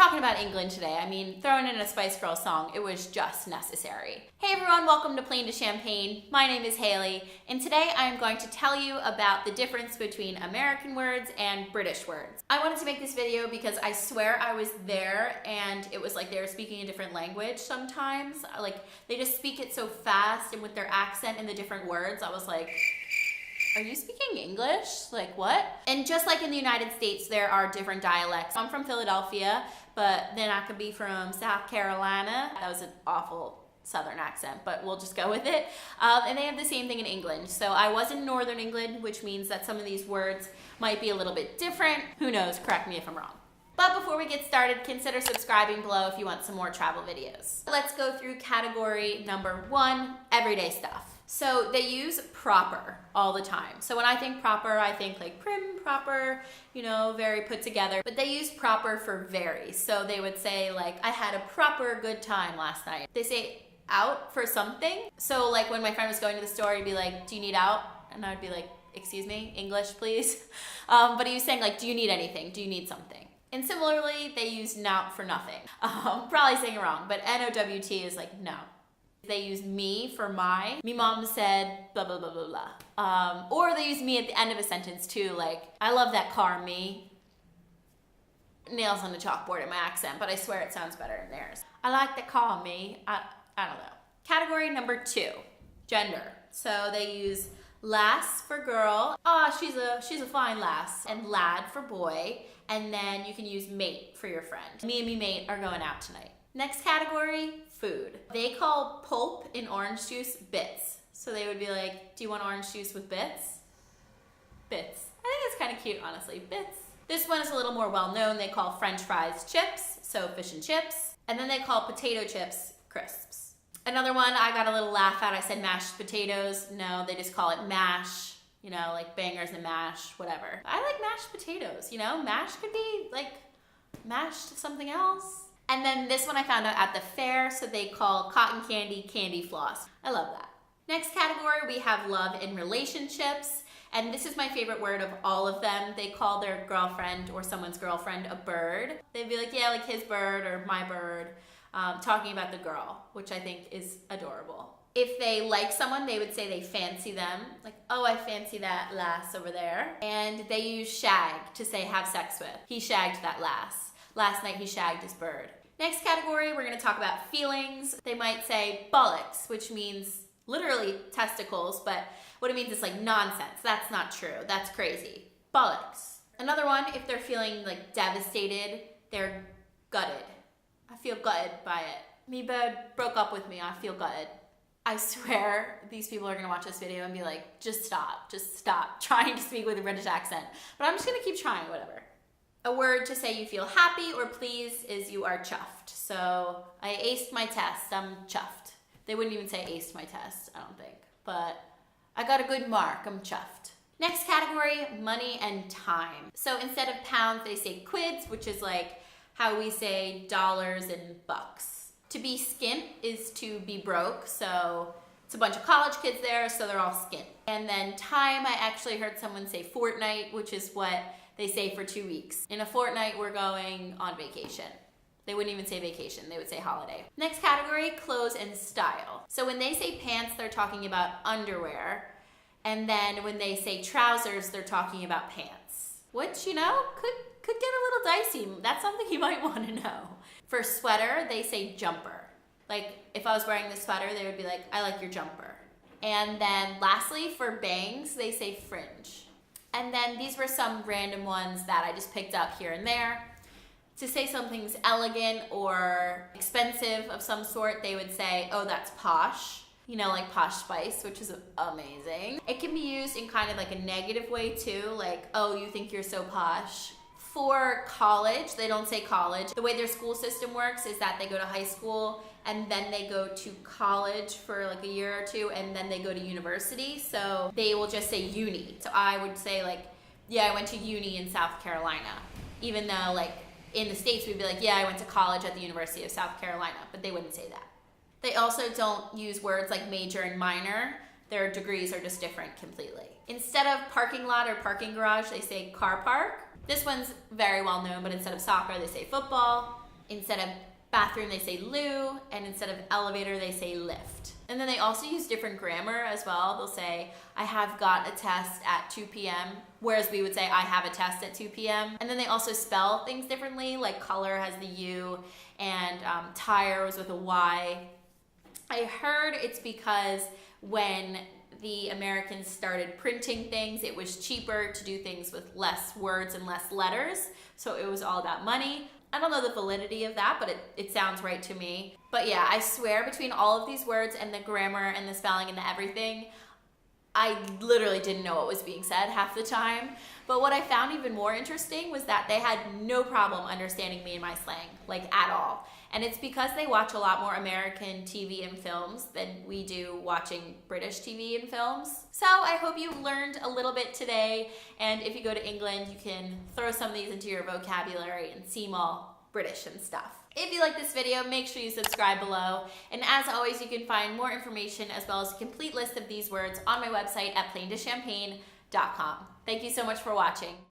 talking about England today. I mean, throwing in a Spice Girls song, it was just necessary. Hey everyone, welcome to Plain to Champagne. My name is Haley, and today I am going to tell you about the difference between American words and British words. I wanted to make this video because I swear I was there and it was like they were speaking a different language sometimes. Like, they just speak it so fast and with their accent and the different words, I was like, are you speaking English? Like, what? And just like in the United States, there are different dialects. I'm from Philadelphia, but then I could be from South Carolina. That was an awful Southern accent, but we'll just go with it. And they have the same thing in England. So I was in Northern England, which means that some of these words might be a little bit different. Who knows? Correct me if I'm wrong. But before we get started, consider subscribing below if you want some more travel videos. Let's go through category number 1, everyday stuff. So they use proper all the time. So when I think proper, I think like prim, proper, you know, very put together. But they use proper for very. So they would say like, I had a proper good time last night. They say out for something. So like when my friend was going to the store, he'd be like, do you need out? And I'd be like, excuse me, English, please. But he was saying like, do you need anything? Do you need something? And similarly, they use nout for nothing. Probably saying it wrong, but N-O-W-T is like no. They use me for my. Me mom said blah, blah, blah, blah, blah. Or they use me at the end of a sentence too, like, I love that car, me. Nails on the chalkboard in my accent, but I swear it sounds better in theirs. I like the car, me. I don't know. Category number 2, gender. So they use lass for girl. She's a fine lass. And lad for boy. And then you can use mate for your friend. Me and me mate are going out tonight. Next category, food. They call pulp in orange juice bits. So they would be like, do you want orange juice with bits? Bits. I think it's kind of cute, honestly, bits. This one is a little more well-known. They call French fries chips, so fish and chips. And then they call potato chips crisps. Another one I got a little laugh at, I said mashed potatoes. No, they just call it mash. You know, like bangers and mash, whatever. I like mashed potatoes, you know? Mash could be like mashed something else. And then this one I found out at the fair, so they call cotton candy candy floss. I love that. Next category, we have love in relationships. And this is my favorite word of all of them. They call their girlfriend or someone's girlfriend a bird. They'd be like, yeah, like his bird or my bird, talking about the girl, which I think is adorable. If they like someone, they would say they fancy them. Like, oh, I fancy that lass over there. And they use shag to say have sex with. He shagged that lass. Last night he shagged his bird. Next category, we're gonna talk about feelings. They might say bollocks, which means literally testicles, but what it means is like nonsense. That's not true, that's crazy. Bollocks. Another one, if they're feeling like devastated, they're gutted. I feel gutted by it. Me bird broke up with me, I feel gutted. I swear these people are gonna watch this video and be like, just stop trying to speak with a British accent. But I'm just gonna keep trying, whatever. A word to say you feel happy or pleased is you are chuffed. So I aced my test, I'm chuffed. They wouldn't even say aced my test, I don't think. But I got a good mark, I'm chuffed. Next category, money and time. So instead of pounds, they say quids, which is like how we say dollars and bucks. To be skint is to be broke. So it's a bunch of college kids there, so they're all skint. And then time, I actually heard someone say fortnight, which is what they say for 2 weeks. In a fortnight, we're going on vacation. They wouldn't even say vacation, they would say holiday. Next category, clothes and style. So when they say pants, they're talking about underwear. And then when they say trousers, they're talking about pants. Which, you know, could get a little dicey. That's something you might want to know. For sweater, they say jumper. Like, if I was wearing this sweater, they would be like, I like your jumper. And then lastly, for bangs, they say fringe. And then these were some random ones that I just picked up here and there. To say something's elegant or expensive of some sort, they would say, oh, that's posh. You know, like Posh Spice, which is amazing. It can be used in kind of like a negative way too, like, oh, you think you're so posh. For college, they don't say college. The way their school system works is that they go to high school and then they go to college for like a year or two and then they go to university. So they will just say uni. So I would say like, yeah, I went to uni in South Carolina. Even though like in the States, we'd be like, yeah, I went to college at the University of South Carolina, but they wouldn't say that. They also don't use words like major and minor. Their degrees are just different completely. Instead of parking lot or parking garage, they say car park. This one's very well known, but instead of soccer, they say football. Instead of bathroom, they say loo, and instead of elevator, they say lift. And then they also use different grammar as well. They'll say, I have got a test at 2 p.m., whereas we would say, I have a test at 2 p.m. And then they also spell things differently, like color has the U, and tire was with a Y. I heard it's because when the Americans started printing things, it was cheaper to do things with less words and less letters, so it was all about money. I don't know the validity of that, but it sounds right to me. But yeah, I swear between all of these words and the grammar and the spelling and the everything, I literally didn't know what was being said half the time. But what I found even more interesting was that they had no problem understanding me and my slang, like at all. And it's because they watch a lot more American TV and films than we do watching British TV and films. So I hope you learned a little bit today. And if you go to England, you can throw some of these into your vocabulary and seem all British and stuff. If you like this video, make sure you subscribe below. And as always, you can find more information as well as a complete list of these words on my website at plaintochampagne.com. Thank you so much for watching.